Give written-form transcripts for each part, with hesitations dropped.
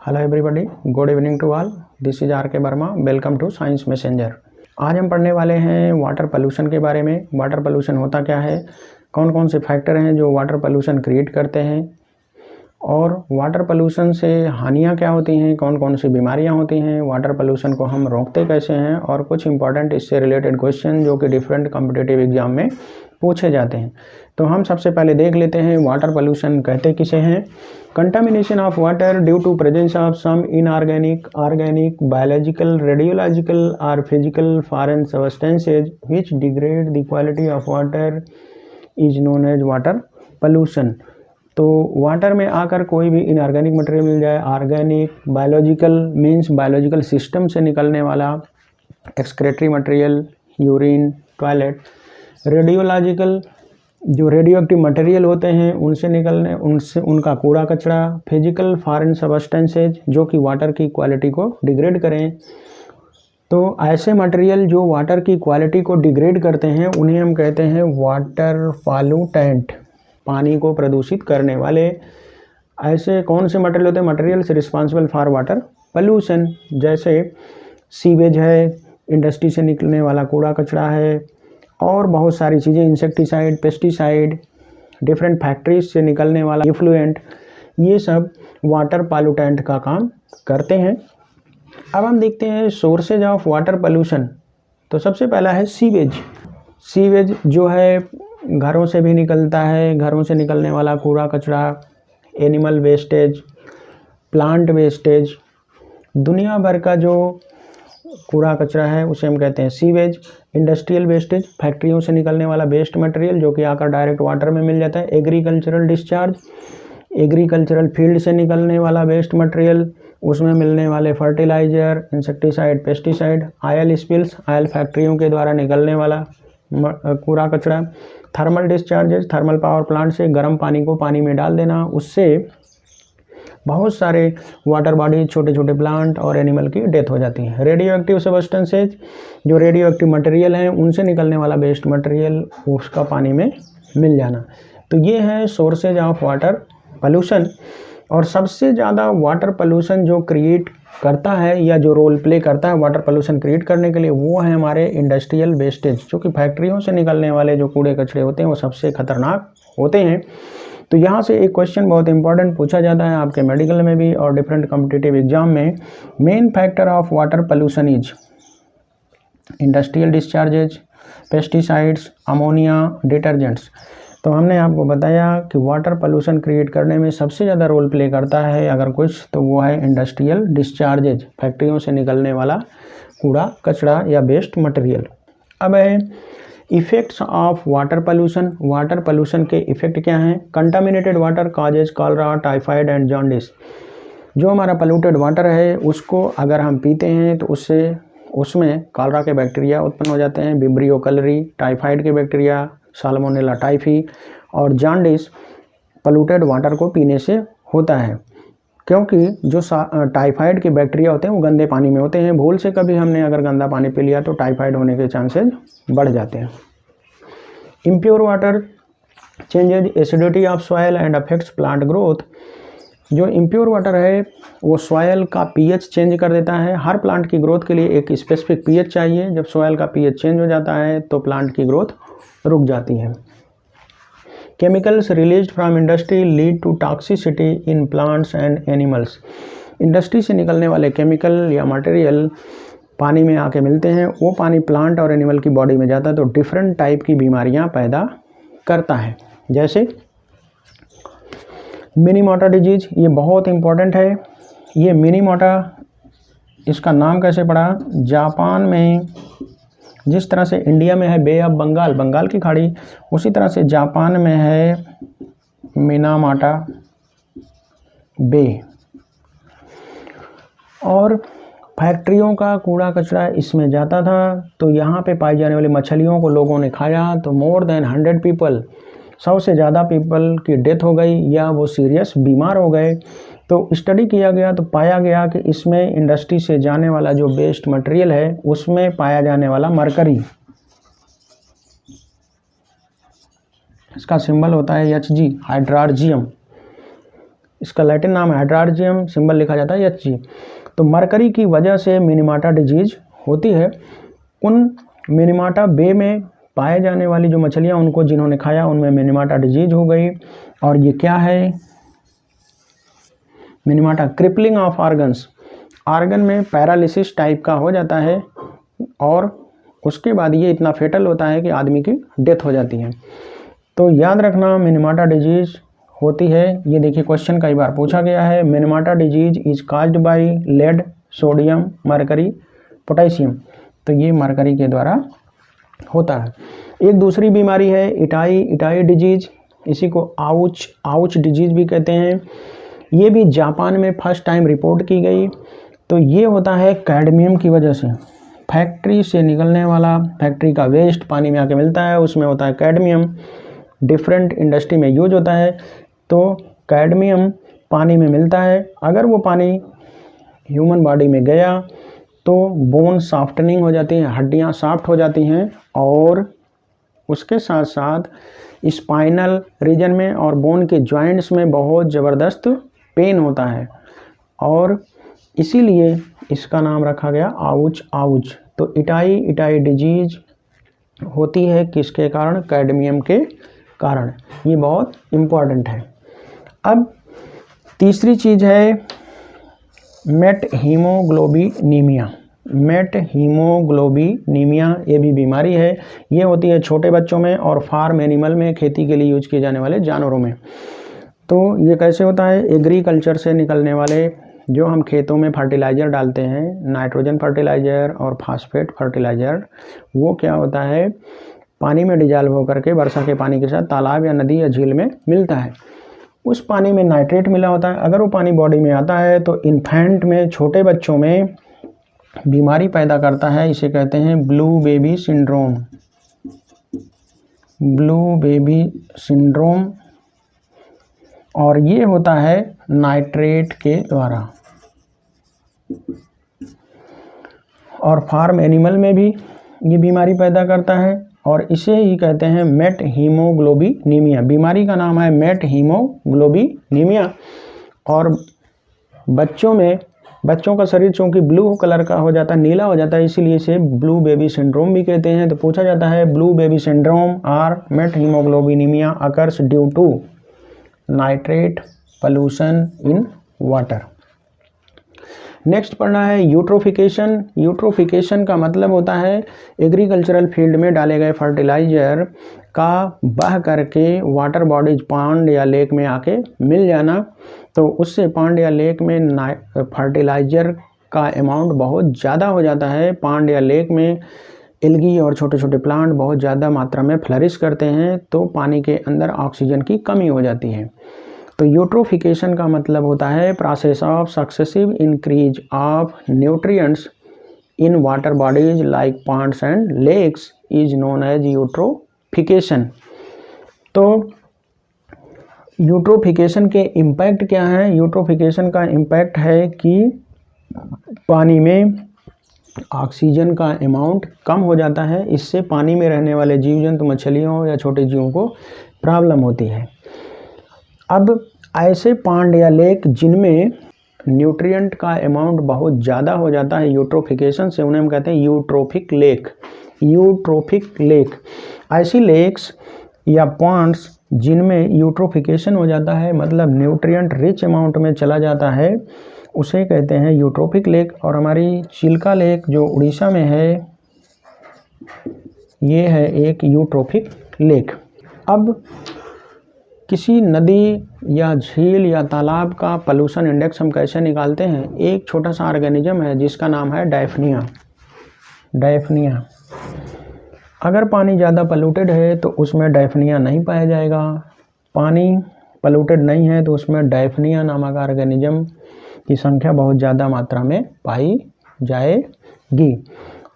Hello everybody, good evening to all. This is R K Verma. Welcome to Science Messenger. आज हम पढ़ने वाले हैं वाटर पोल्यूशन के बारे में। वाटर पोल्यूशन होता क्या है, कौन कौन से फैक्टर हैं जो वाटर पोल्यूशन क्रिएट करते हैं, और वाटर पोल्यूशन से हानियाँ क्या होती हैं, कौन कौन सी बीमारियाँ होती हैं, वाटर पोल्यूशन को हम रोकते कैसे हैं, और कुछ इंपॉर्टेंट इससे रिलेटेड क्वेश्चन जो कि डिफरेंट कॉम्पिटिटिव एग्जाम में पूछे जाते हैं। तो हम सबसे पहले देख लेते हैं वाटर पोल्यूशन कहते किसे हैं। Contamination of water due to presence of some inorganic, organic, biological, radiological और physical foreign substances which degrade the quality of water is known as water pollution. तो वाटर में आकर कोई भी इनऑर्गेनिक मटेरियल मिल जाए, organic, biological means biological system से निकलने वाला excretory material, urine, toilet, radiological जो रेडियो एक्टिव मटेरियल होते हैं उनसे उनका कूड़ा कचरा, फिजिकल फॉरेन सब्सटेंसेज जो कि वाटर की क्वालिटी को डिग्रेड करें। तो ऐसे मटेरियल जो वाटर की क्वालिटी को डिग्रेड करते हैं उन्हें हम कहते हैं वाटर पॉल्यूटेंट, पानी को प्रदूषित करने वाले। ऐसे कौन से मटेरियल होते हैं, materials responsible for water pollution, जैसे सीवेज है, इंडस्ट्री से निकलने वाला कूड़ा कचरा है, और बहुत सारी चीज़ें, इंसेक्टिसाइड, पेस्टिसाइड, डिफरेंट फैक्ट्रीज से निकलने वाला इफ्लुएंट, ये सब वाटर पॉल्यूटेंट का काम करते हैं। अब हम देखते हैं सोर्सेज ऑफ वाटर पोल्यूशन। तो सबसे पहला है सीवेज। सीवेज जो है घरों से भी निकलता है, घरों से निकलने वाला कूड़ा कचरा, एनिमल वेस्टेज, प्लांट वेस्टेज, दुनिया भर का जो कूड़ा कचरा है उसे हम कहते हैं सीवेज। इंडस्ट्रियल वेस्टेज, फैक्ट्रियों से निकलने वाला वेस्ट मटेरियल जो कि आकर डायरेक्ट वाटर में मिल जाता है। एग्रीकल्चरल डिस्चार्ज, एग्रीकल्चरल फील्ड से निकलने वाला वेस्ट मटेरियल, उसमें मिलने वाले fertilizer, insecticide, pesticide. Oil spills, oil फैक्ट्रियों के द्वारा निकलने वाला कूड़ा कचरा। Thermal discharges, thermal power plant से गर्म पानी को पानी में डाल देना, उससे बहुत सारे वाटर बॉडी, छोटे छोटे प्लांट और एनिमल की डेथ हो जाती है। रेडियो एक्टिव सब्सटेंसेज, जो रेडियो एक्टिव मटेरियल हैं उनसे निकलने वाला वेस्ट मटेरियल, उसका पानी में मिल जाना। तो ये है सोर्सेज ऑफ वाटर पोल्यूशन। और सबसे ज़्यादा वाटर पोल्यूशन जो क्रिएट करता है या जो रोल प्ले करता है वाटर पोल्यूशन क्रिएट करने के लिए, वो है हमारे इंडस्ट्रियल वेस्टेज, जो कि फैक्ट्रियों से निकलने वाले जो कूड़े कचरे होते हैं वो सबसे खतरनाक होते हैं। तो यहाँ से एक क्वेश्चन बहुत इंपॉर्टेंट पूछा जाता है आपके मेडिकल में भी और डिफरेंट कॉम्पिटिटिव एग्जाम में। Main factor of water pollution is industrial discharges, pesticides, ammonia, detergents. तो हमने आपको बताया कि वाटर पोल्यूशन क्रिएट करने में सबसे ज़्यादा रोल प्ले करता है अगर कुछ, तो वो है इंडस्ट्रियल डिस्चार्जेज, फैक्ट्रियों से निकलने वाला कूड़ा कचरा या वेस्ट मटेरियल। अब है effects of water pollution. Water pollution के इफेक्ट क्या हैं। Contaminated water causes cholera, typhoid and jaundice. जो हमारा पोल्यूटेड वाटर है उसको अगर हम पीते हैं तो उसमें कॉलरा के बैक्टीरिया उत्पन्न हो जाते हैं, विब्रियो कलरी, टाइफाइड के बैक्टीरिया, साल्मोनेला टाइफी, और जॉन्डिस पोल्यूटेड वाटर को पीने से होता है, क्योंकि जो टाइफाइड के बैक्टीरिया होते हैं वो गंदे पानी में होते हैं। भूल से कभी हमने अगर गंदा पानी पी लिया तो टाइफाइड होने के चांसेस बढ़ जाते हैं। Impure water changes acidity of soil and affects plant growth. जो इम्प्योर वाटर है वो सॉइल का पीएच चेंज कर देता है। हर प्लांट की ग्रोथ के लिए एक स्पेसिफिक पीएच चाहिए। जब सॉइल का पीएच चेंज हो जाता है तो प्लांट की ग्रोथ रुक जाती है। Chemicals released from industry lead to toxicity in plants and animals. Industry से निकलने वाले केमिकल या मटेरियल पानी में आके मिलते हैं, वो पानी प्लांट और एनिमल की बॉडी में जाता है तो डिफरेंट टाइप की बीमारियां पैदा करता है। जैसे मिनी मोटा डिजीज, ये बहुत इंपॉर्टेंट है। ये मिनी मोटा, इसका नाम कैसे पड़ा, जापान में जिस तरह से इंडिया में है बे ऑफ बंगाल, बंगाल की खाड़ी, उसी तरह से जापान में है मिनामाटा बे। और फैक्ट्रियों का कूड़ा कचरा इसमें जाता था, तो यहाँ पे पाई जाने वाली मछलियों को लोगों ने खाया तो मोर देन 100 पीपल, 100 से ज़्यादा पीपल की डेथ हो गई या वो सीरियस बीमार हो गए। तो स्टडी किया गया तो पाया गया कि इसमें इंडस्ट्री से जाने वाला जो वेस्ट मटेरियल है उसमें पाया जाने वाला मरकरी, इसका सिंबल होता है Hg, हाइड्रार्जियम, इसका लैटिन नाम है हाइड्रार्जियम, सिंबल लिखा जाता है Hg। तो मरकरी की वजह से मिनीमाटा डिजीज होती है। उन मिनीमाटा बे में पाए जाने वाली जो मछलियाँ उनको जिन्होंने खाया उनमें मिनीमाटा डिजीज हो गई। और ये क्या है मिनीमाटा? क्रिपलिंग ऑफ ऑर्गन्स, ऑर्गन में पैरालिसिस टाइप का हो जाता है और उसके बाद ये इतना फेटल होता है कि आदमी की डेथ हो जाती है। तो याद रखना मिनीमाटा डिजीज होती है। ये देखिए क्वेश्चन कई बार पूछा गया है, Minamata disease is caused by lead, sodium, mercury, potassium. तो ये मरकरी के द्वारा होता है। एक दूसरी बीमारी है इटाई डिजीज, इसी को आउच डिजीज भी कहते हैं। ये भी जापान में फर्स्ट टाइम रिपोर्ट की गई। तो ये होता है कैडमियम की वजह से, फैक्ट्री से निकलने वाला, फैक्ट्री का वेस्ट पानी में आके मिलता है, उसमें होता है कैडमियम, डिफरेंट इंडस्ट्री में यूज होता है। तो कैडमियम पानी में मिलता है, अगर वो पानी ह्यूमन बॉडी में गया तो बोन सॉफ्टनिंग हो जाती है, हड्डियां सॉफ्ट हो जाती हैं और उसके साथ साथ स्पाइनल रीजन में और बोन के जॉइंट्स में बहुत ज़बरदस्त पेन होता है और इसीलिए इसका नाम रखा गया आउच। तो इटाई डिजीज होती है किसके कारण? कैडमियम के कारण। ये बहुत इम्पॉर्टेंट है। अब तीसरी चीज़ है मेटहीमोग्लोबिनीमिया। मेटहीमोग्लोबिनीमिया ये भी बीमारी है। ये होती है छोटे बच्चों में और फार्म एनिमल में, खेती के लिए यूज किए जाने वाले जानवरों में। तो ये कैसे होता है? एग्रीकल्चर से निकलने वाले जो हम खेतों में फर्टिलाइज़र डालते हैं, नाइट्रोजन फर्टिलाइज़र और फास्फेट फर्टिलाइज़र, वो क्या होता है पानी में डिजॉल्व होकर के वर्षा के पानी के साथ तालाब या नदी या झील में मिलता है। उस पानी में नाइट्रेट मिला होता है। अगर वो पानी बॉडी में आता है तो इन्फेंट में, छोटे बच्चों में बीमारी पैदा करता है। इसे कहते हैं ब्लू बेबी सिंड्रोम। और ये होता है नाइट्रेट के द्वारा। और फार्म एनिमल में भी ये बीमारी पैदा करता है और इसे ही कहते हैं मेटहीमोग्लोबिनीमिया। बीमारी का नाम है मेटहीमोग्लोबिनीमिया। और बच्चों का शरीर चूँकि ब्लू कलर का हो जाता है, नीला हो जाता है, इसीलिए इसे ब्लू बेबी सिंड्रोम भी कहते हैं। तो पूछा जाता है ब्लू बेबी सिंड्रोम और methemoglobinemia occurs due to nitrate pollution in water. Next पढ़ना है यूट्रोफिकेशन। यूट्रोफिकेशन का मतलब होता है एग्रीकल्चरल फील्ड में डाले गए फर्टिलाइज़र का बह करके वाटर बॉडीज पॉन्ड या लेक में आके मिल जाना। तो उससे पॉन्ड या लेक में फर्टिलाइज़र का अमाउंट बहुत ज़्यादा हो जाता है। पॉन्ड या लेक में एल्गी और छोटे छोटे प्लांट बहुत ज़्यादा मात्रा में फ्लरिश करते हैं, तो पानी के अंदर ऑक्सीजन की कमी हो जाती है। तो यूट्रोफिकेशन का मतलब होता है process of successive increase of nutrients in water bodies like ponds and lakes is known as eutrophication. तो यूट्रोफिकेशन के इम्पैक्ट क्या है? यूट्रोफिकेशन का इम्पैक्ट है कि पानी में ऑक्सीजन का अमाउंट कम हो जाता है। इससे पानी में रहने वाले जीव जंतु, मछलियों या छोटे जीवों को प्रॉब्लम होती है। अब ऐसे पॉन्ड या लेक जिनमें न्यूट्रिएंट का अमाउंट बहुत ज़्यादा हो जाता है यूट्रोफिकेशन से, उन्हें हम कहते हैं यूट्रोफिक लेक। ऐसी लेक्स या पॉन्ड्स जिनमें यूट्रोफिकेशन हो जाता है, मतलब न्यूट्रिएंट रिच अमाउंट में चला जाता है, उसे कहते हैं यूट्रोफिक लेक। और हमारी चिल्का लेक जो उड़ीसा में है, ये है एक यूट्रोफिक लेक। अब किसी नदी या झील या तालाब का पोल्यूशन इंडेक्स हम कैसे निकालते हैं? एक छोटा सा ऑर्गेनिज्म है जिसका नाम है डायफनिया। अगर पानी ज़्यादा पोल्यूटेड है तो उसमें डायफनिया नहीं पाया जाएगा। पानी पोल्यूटेड नहीं है तो उसमें डायफनिया नामक ऑर्गेनिज्म की संख्या बहुत ज़्यादा मात्रा में पाई जाएगी।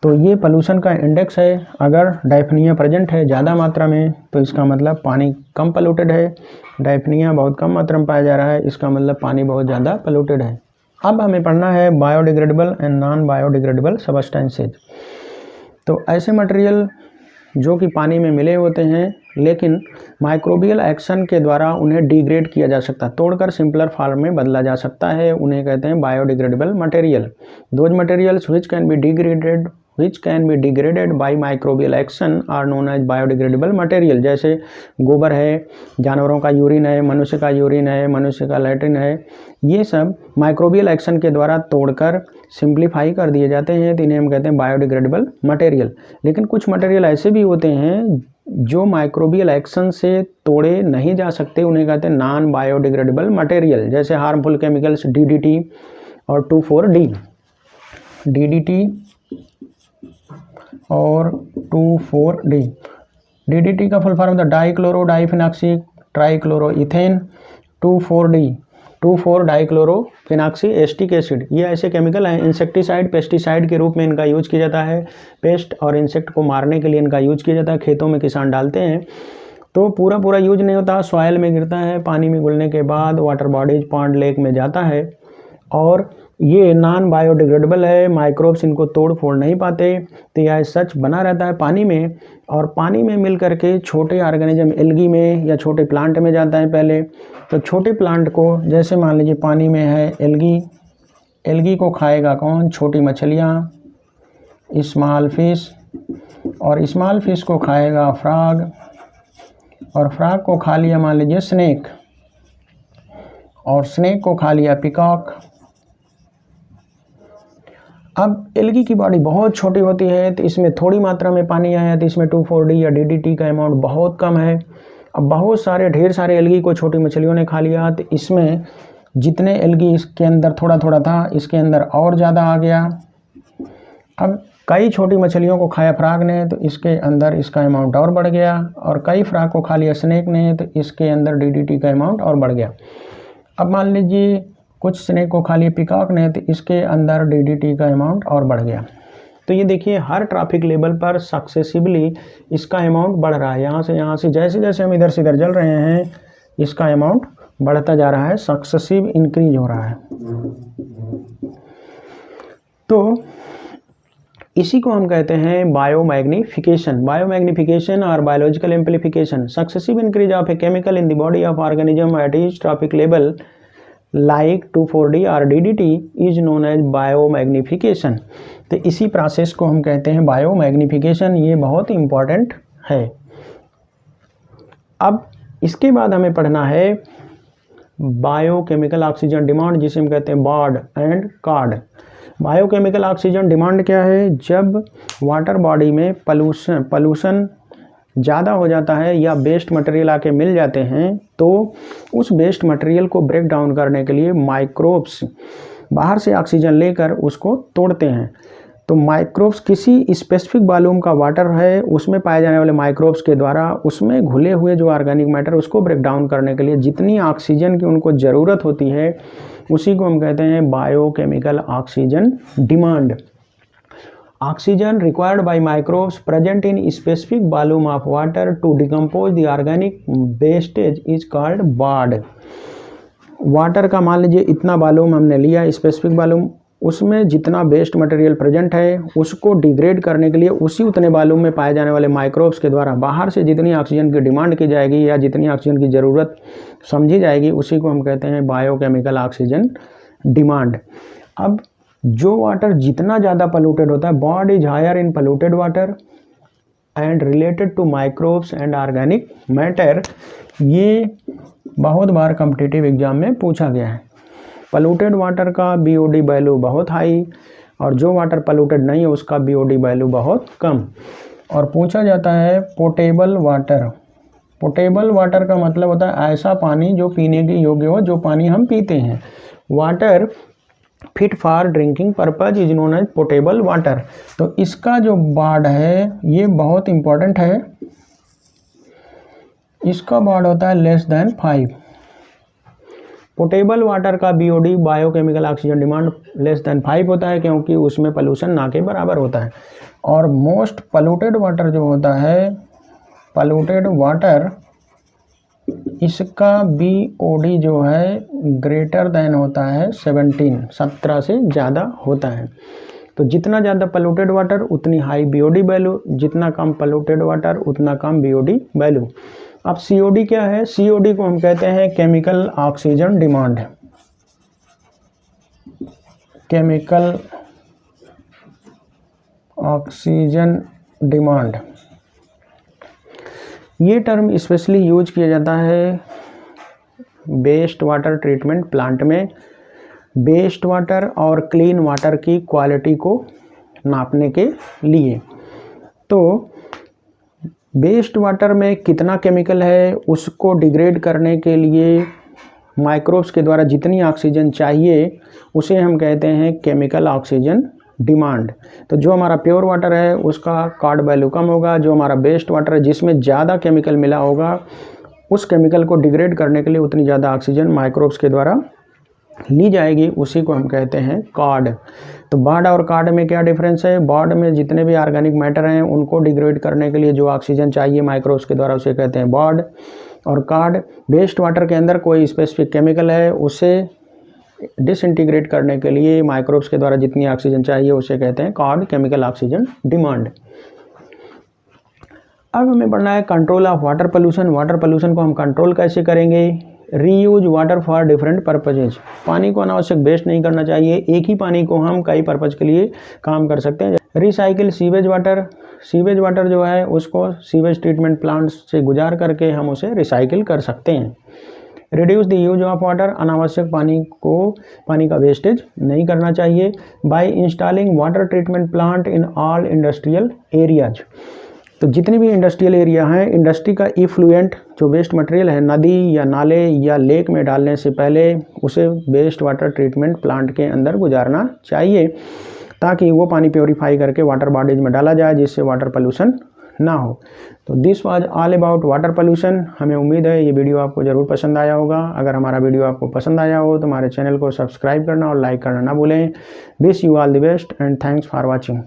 तो ये पोल्यूशन का इंडेक्स है। अगर डायफनिया प्रेजेंट है ज़्यादा मात्रा में तो इसका मतलब पानी कम पोल्यूटेड है। डायफनिया बहुत कम मात्रा में पाया जा रहा है, इसका मतलब पानी बहुत ज़्यादा पोल्यूटेड है। अब हमें पढ़ना है biodegradable and non biodegradable substances. तो ऐसे मटेरियल जो कि पानी में मिले होते हैं, लेकिन माइक्रोबियल एक्शन के द्वारा उन्हें डिग्रेड किया जा सकता है, तोड़कर सिंपलर फॉर्म में बदला जा सकता है। उन्हें कहते हैं biodegradable material. Those materials which can be degraded by microbial action are known as biodegradable material। जैसे गोबर है, जानवरों का यूरिन है, मनुष्य का यूरिन है, मनुष्य का लैट्रिन है, ये सब माइक्रोबियल एक्शन के द्वारा तोड़कर सिंप्लीफाई कर दिए जाते हैं, तो इन्हें हम कहते हैं बायोडिग्रेडेबल मटेरियल। लेकिन कुछ मटेरियल ऐसे भी होते हैं जो माइक्रोबियल एक्शन से तोड़े नहीं जा सकते, उन्हें कहते हैं नॉन बायोडिग्रेडेबल मटेरियल। जैसे हार्मफुल केमिकल्स DDT और 2,4-D। DDT और 2,4-D। DDT का फुल फॉर्म होता है dichloro diphenoxy trichloroethane. 2,4-D 2,4 dichlorophenoxy acetic acid. ये ऐसे केमिकल हैं, इंसेक्टिसाइड पेस्टिसाइड के रूप में इनका यूज किया जाता है। पेस्ट और इंसेक्ट को मारने के लिए इनका यूज किया जाता है, खेतों में किसान डालते हैं। तो पूरा यूज नहीं होता, सॉयल में गिरता है, पानी में घुलने के बाद वाटर बॉडीज, पॉन्ड, लेक में जाता है, और ये नॉन बायोडिग्रेडेबल है। माइक्रोब्स इनको तोड़ फोड़ नहीं पाते, तो यह सच बना रहता है पानी में, और पानी में मिल करके छोटे ऑर्गेनिज्म एल्गी में या छोटे प्लांट में जाता है पहले। तो छोटे प्लांट को, जैसे मान लीजिए पानी में है एल्गी को खाएगा कौन? छोटी मछलियाँ, स्मॉल फिश, और स्मॉल फिश को खाएगा फ्रॉग, और फ्रॉग को खा लिया मान लीजिए स्नेक, और स्नेक को खा लिया पिकॉक। अब एल्गी की बॉडी बहुत छोटी होती है, तो इसमें थोड़ी मात्रा में पानी आया, तो इसमें 2,4-D या DDT का अमाउंट बहुत कम है। अब बहुत सारे ढेर सारे एल्गी को छोटी मछलियों ने खा लिया, तो इसमें जितने एल्गी इसके अंदर थोड़ा थोड़ा था, इसके अंदर और ज़्यादा आ गया। अब कई छोटी मछलियों को खाया फ्रॉग ने, तो इसके अंदर इसका अमाउंट और बढ़ गया, और कई फ्रॉग को खा लिया स्नेक ने, तो इसके अंदर DDT का अमाउंट और बढ़ गया। अब मान लीजिए कुछ स्नेक को खा लिया पिकॉक ने, तो इसके अंदर DDT का अमाउंट और बढ़ गया। तो ये देखिए हर ट्रैफिक लेवल पर सक्सेसिवली इसका अमाउंट बढ़ रहा है। यहाँ से जैसे जैसे हम इधर से इधर चल रहे हैं, इसका अमाउंट बढ़ता जा रहा है, सक्सेसिव इंक्रीज हो रहा है। तो इसी को हम कहते हैं बायोमैग्निफिकेशन। बायोमैग्निफिकेशन और biological amplification, successive increase of a chemical in the body of organism at each trophic level like 2,4-D और DDT is known as biomagnification. तो इसी प्रोसेस को हम कहते हैं बायोमैग्निफिकेशन। ये बहुत इंपॉर्टेंट है। अब इसके बाद हमें पढ़ना है बायोकेमिकल ऑक्सीजन डिमांड, जिसे हम कहते हैं BOD and COD। Biochemical oxygen demand क्या है? जब वाटर बॉडी में पॉल्यूशन ज़्यादा हो जाता है या वेस्ट मटेरियल आके मिल जाते हैं, तो उस वेस्ट मटेरियल को ब्रेक डाउन करने के लिए माइक्रोब्स बाहर से ऑक्सीजन लेकर उसको तोड़ते हैं। तो माइक्रोब्स किसी स्पेसिफिक वॉल्यूम का वाटर है, उसमें पाए जाने वाले माइक्रोब्स के द्वारा उसमें घुले हुए जो ऑर्गेनिक मैटर उसको ब्रेक डाउन करने के लिए जितनी ऑक्सीजन की उनको ज़रूरत होती है, उसी को हम कहते हैं biochemical oxygen demand. Oxygen required by microbes present in specific volume of water to decompose the organic wastage is called BOD। Water का मान लीजिए इतना वॉल्यूम हमने लिया, स्पेसिफिक वॉल्यूम, उसमें जितना वेस्ट मटेरियल प्रेजेंट है उसको डिग्रेड करने के लिए उसी उतने वॉल्यूम में पाए जाने वाले माइक्रोब्स के द्वारा बाहर से जितनी ऑक्सीजन की डिमांड की जाएगी या जितनी ऑक्सीजन की ज़रूरत समझी जाएगी, उसी को हम कहते हैं बायोकेमिकल ऑक्सीजन डिमांड। अब जो वाटर जितना ज़्यादा पोल्यूटेड होता है, BOD is higher in polluted water and related to microbes and organic matter. ये बहुत बार कॉम्पिटिटिव एग्जाम में पूछा गया है। पोल्यूटेड वाटर का BOD वैल्यू बहुत हाई, और जो वाटर पोल्यूटेड नहीं है उसका BOD वैल्यू बहुत कम। और पूछा जाता है पोटेबल वाटर। पोटेबल वाटर का मतलब होता है ऐसा पानी जो पीने के योग्य हो, जो पानी हम पीते हैं। Water fit for drinking purpose is known as potable water. तो इसका जो BOD है ये बहुत इंपॉर्टेंट है। इसका BOD होता है लेस देन 5। पोटेबल वाटर का BOD biochemical oxygen demand less than 5 होता है, क्योंकि उसमें पोल्यूशन ना के बराबर होता है। और मोस्ट पोल्यूटेड वाटर जो होता है, पोल्यूटेड वाटर, इसका BOD जो है ग्रेटर देन होता है 17 से ज़्यादा होता है। तो जितना ज़्यादा पोल्यूटेड वाटर उतनी हाई बीओडी वैल्यू, जितना कम पोल्यूटेड वाटर उतना कम बीओडी वैल्यू। अब सीओडी क्या है? सीओडी को हम कहते हैं chemical oxygen demand. Chemical oxygen demand, ये टर्म स्पेशली यूज किया जाता है वेस्ट वाटर ट्रीटमेंट प्लांट में वेस्ट वाटर और क्लीन वाटर की क्वालिटी को नापने के लिए। तो वेस्ट वाटर में कितना केमिकल है उसको डिग्रेड करने के लिए माइक्रोब्स के द्वारा जितनी ऑक्सीजन चाहिए उसे हम कहते हैं केमिकल ऑक्सीजन डिमांड। तो जो हमारा प्योर वाटर है उसका कार्ड वैल्यू कम होगा, जो हमारा वेस्ट वाटर है जिसमें ज़्यादा केमिकल मिला होगा उस केमिकल को डिग्रेड करने के लिए उतनी ज़्यादा ऑक्सीजन माइक्रोब्स के द्वारा ली जाएगी, उसी को हम कहते हैं कार्ड। तो बॉड और कार्ड में क्या डिफरेंस है? बॉड में जितने भी ऑर्गेनिक मैटर हैं उनको डिग्रेड करने के लिए जो ऑक्सीजन चाहिए माइक्रोब्स के द्वारा उसे कहते हैं बॉड, और कार्ड वेस्ट वाटर के अंदर कोई स्पेसिफिक केमिकल है उसे डिसइंटीग्रेट करने के लिए माइक्रोब्स के द्वारा जितनी ऑक्सीजन चाहिए उसे कहते हैं कार्ड, केमिकल ऑक्सीजन डिमांड। अब हमें पढ़ना है control of water pollution. Water pollution को हम कंट्रोल कैसे करेंगे? Reuse water for different purposes. पानी को अनावश्यक वेस्ट नहीं करना चाहिए, एक ही पानी को हम कई पर्पज के लिए काम कर सकते हैं। Recycle sewage water, sewage water जो है उसको सीवेज ट्रीटमेंट प्लांट से गुजार करके हम उसे रिसाइकिल कर सकते हैं। Reduce the use of water, अनावश्यक पानी का वेस्टेज नहीं करना चाहिए। By installing water treatment plant in all industrial areas. तो जितने भी इंडस्ट्रियल एरिया हैं, इंडस्ट्री का इफ्लुएंट जो वेस्ट मटेरियल है नदी या नाले या लेक में डालने से पहले उसे वेस्ट वाटर ट्रीटमेंट प्लांट के अंदर गुजारना चाहिए ताकि वो पानी प्योरीफाई करके वाटर बॉडीज में डाला जाए जिससे वाटर पोल्यूशन ना हो। तो this was all about water pollution. हमें उम्मीद है ये वीडियो आपको ज़रूर पसंद आया होगा। अगर हमारा वीडियो आपको पसंद आया हो तो हमारे चैनल को सब्सक्राइब करना और लाइक करना ना भूलें। Wish you all the best and thanks for watching.